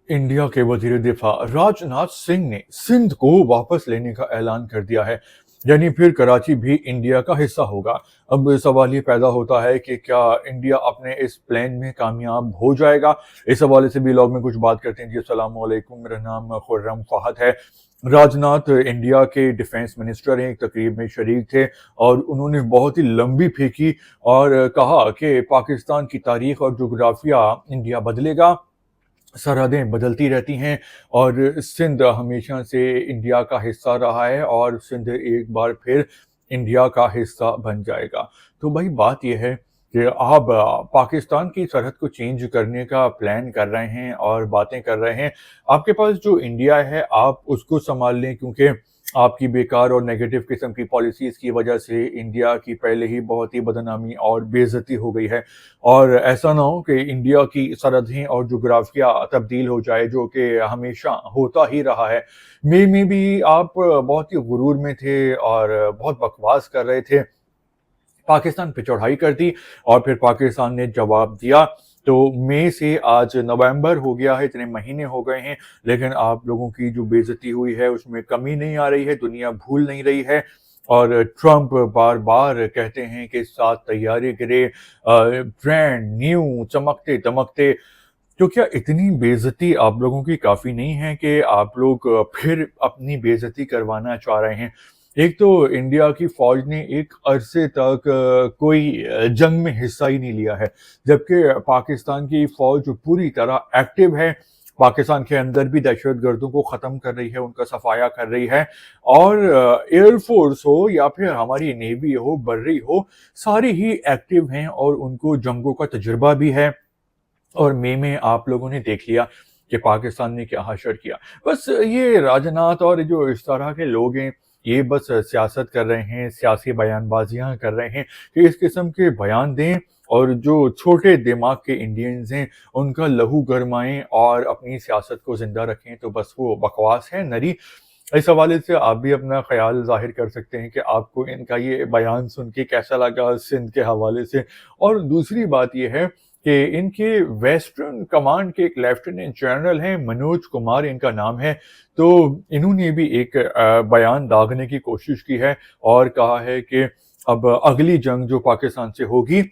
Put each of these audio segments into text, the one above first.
India के वजीर दिफा राजनाथ सिंह ने सिंध को वापस लेने का ऐलान कर दिया है। यानी फिर कराची भी इंडिया का हिस्सा होगा। अब सवाल ये पैदा होता है कि क्या इंडिया अपने इस प्लान में कामयाब हो जाएगा। इस हवाले से भी लोग में कुछ बात करते हैं। जी अस्सलाम वालेकुम, मेरा नाम खुर्रम फहद है। राजनाथ इंडिया के डिफेंस मिनिस्टर हैं, एक तकरीब में शरीक थे और उन्होंने बहुत ही लंबी फेंकी और कहा कि पाकिस्तान की तारीख और जोग्राफिया इंडिया बदलेगा, सरहदें बदलती रहती हैं और सिंध हमेशा से इंडिया का हिस्सा रहा है और सिंध एक बार फिर इंडिया का हिस्सा बन जाएगा। तो भाई बात यह है कि आप पाकिस्तान की सरहद को चेंज करने का प्लान कर रहे हैं और बातें कर रहे हैं। आपके पास जो इंडिया है आप उसको संभाल लें, क्योंकि आपकी बेकार और नेगेटिव किस्म की पॉलिसीज़ की वजह से इंडिया की पहले ही बहुत ही बदनामी और बेइज्जती हो गई है। और ऐसा ना हो कि इंडिया की सरहदें और जोग्राफिया तब्दील हो जाए, जो कि हमेशा होता ही रहा है। मई में भी आप बहुत ही गुरूर में थे और बहुत बकवास कर रहे थे, पाकिस्तान पे चढ़ाई कर दी और फिर पाकिस्तान ने जवाब दिया। तो मई से आज नवंबर हो गया है, इतने महीने हो गए हैं, लेकिन आप लोगों की जो बेइज्जती हुई है उसमें कमी नहीं आ रही है, दुनिया भूल नहीं रही है। और ट्रंप बार बार कहते हैं कि 7 तैयारे गिरे, ब्रांड न्यू चमकते दमकते। तो क्या इतनी बेइज्जती आप लोगों की काफ़ी नहीं है कि आप लोग फिर अपनी बेइज्जती करवाना चाह रहे हैं। एक तो इंडिया की फ़ौज ने एक अरसे तक कोई जंग में हिस्सा ही नहीं लिया है, जबकि पाकिस्तान की फ़ौज पूरी तरह एक्टिव है। पाकिस्तान के अंदर भी दहशतगर्दों को ख़त्म कर रही है, उनका सफाया कर रही है। और एयरफोर्स हो या फिर हमारी नेवी हो, बर्री हो, सारी ही एक्टिव हैं और उनको जंगों का तजुर्बा भी है। और मई में आप लोगों ने देख लिया कि पाकिस्तान ने क्या हशर किया। बस ये राजनाथ और जो इस तरह के लोग हैं, ये बस सियासत कर रहे हैं, सियासी बयानबाजियां कर रहे हैं कि इस किस्म के बयान दें और जो छोटे दिमाग के इंडियंस हैं उनका लहू गरमाएं और अपनी सियासत को जिंदा रखें। तो बस वो बकवास है नरी। इस हवाले से आप भी अपना ख्याल ज़ाहिर कर सकते हैं कि आपको इनका ये बयान सुन के कैसा लगा सिंध के हवाले से। और दूसरी बात ये है कि इनके वेस्टर्न कमांड के एक लेफ्टिनेंट जनरल हैं, मनोज कुमार इनका नाम है। तो इन्होंने भी एक बयान दागने की कोशिश की है और कहा है कि अब अगली जंग जो पाकिस्तान से होगी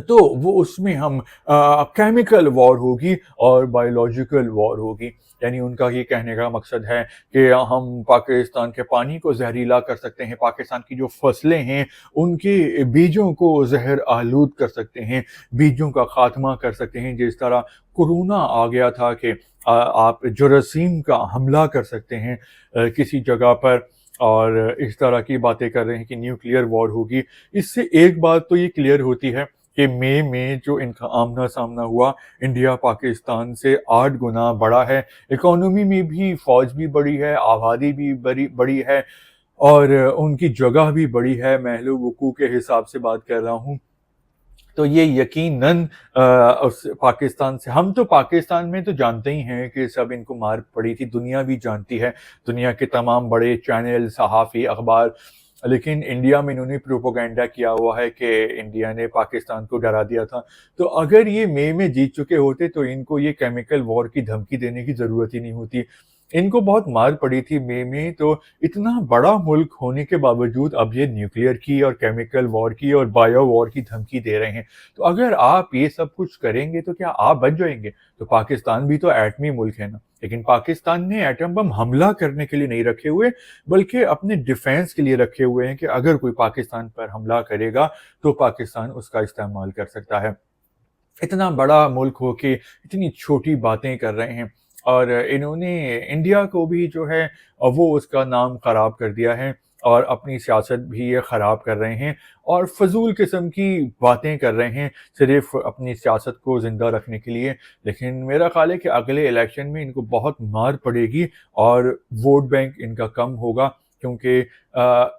तो वो उसमें हम केमिकल वॉर होगी और बायोलॉजिकल वॉर होगी। यानी उनका ये कहने का मकसद है कि हम पाकिस्तान के पानी को जहरीला कर सकते हैं, पाकिस्तान की जो फसलें हैं उनके बीजों को जहर आलूद कर सकते हैं, बीजों का खात्मा कर सकते हैं। जिस तरह कोरोना आ गया था कि आप जरासीम का हमला कर सकते हैं किसी जगह पर, और इस तरह की बातें कर रहे हैं कि न्यूक्लियर वॉर होगी। इससे एक बात तो ये क्लियर होती है कि मई में जो इनका आमना सामना हुआ, इंडिया पाकिस्तान से 8 गुना बड़ा है। इकोनॉमी में भी फौज भी बड़ी है, आबादी भी बड़ी बड़ी है और उनकी जगह भी बड़ी है। महलो वकू के हिसाब से बात कर रहा हूँ। तो ये यकीनन उस पाकिस्तान से, हम तो पाकिस्तान में तो जानते ही हैं कि सब इनको मार पड़ी थी, दुनिया भी जानती है, दुनिया के तमाम बड़े चैनल, सहाफ़ी, अखबार। लेकिन इंडिया में इन्होंने प्रोपोगंडा किया हुआ है कि इंडिया ने पाकिस्तान को डरा दिया था। तो अगर ये मई में जीत चुके होते तो इनको ये केमिकल वॉर की धमकी देने की ज़रूरत ही नहीं होती। इनको बहुत मार पड़ी थी मई में, तो इतना बड़ा मुल्क होने के बावजूद अब ये न्यूक्लियर की और केमिकल वॉर की और बायो वॉर की धमकी दे रहे हैं। तो अगर आप ये सब कुछ करेंगे तो क्या आप बच जाएंगे? तो पाकिस्तान भी तो एटमी मुल्क है ना। लेकिन पाकिस्तान ने एटम बम हमला करने के लिए नहीं रखे हुए, बल्कि अपने डिफेंस के लिए रखे हुए हैं कि अगर कोई पाकिस्तान पर हमला करेगा तो पाकिस्तान उसका इस्तेमाल कर सकता है। इतना बड़ा मुल्क हो के इतनी छोटी बातें कर रहे हैं और इन्होंने इंडिया को भी जो है वो उसका नाम ख़राब कर दिया है और अपनी सियासत भी ये ख़राब कर रहे हैं और फजूल किस्म की बातें कर रहे हैं सिर्फ अपनी सियासत को ज़िंदा रखने के लिए। लेकिन मेरा ख्याल है कि अगले इलेक्शन में इनको बहुत मार पड़ेगी और वोट बैंक इनका कम होगा, क्योंकि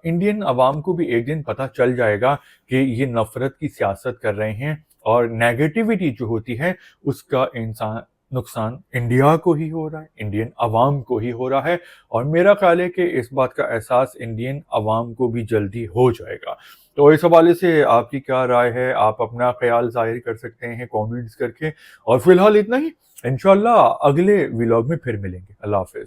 इंडियन अवाम को भी एक दिन पता चल जाएगा कि ये नफ़रत की सियासत कर रहे हैं और नेगेटिविटी जो होती है उसका इंसान नुकसान इंडिया को ही हो रहा है, इंडियन अवाम को ही हो रहा है। और मेरा ख्याल है कि इस बात का एहसास इंडियन अवाम को भी जल्दी हो जाएगा। تو اس حوالے سے آپ کی کیا رائے ہے؟ آپ اپنا خیال ظاہر کر سکتے ہیں کامنٹس کر کے، اور فی الحال اتنا ہی، انشاءاللہ اگلے ولاگ میں پھر ملیں گے۔ اللہ حافظ۔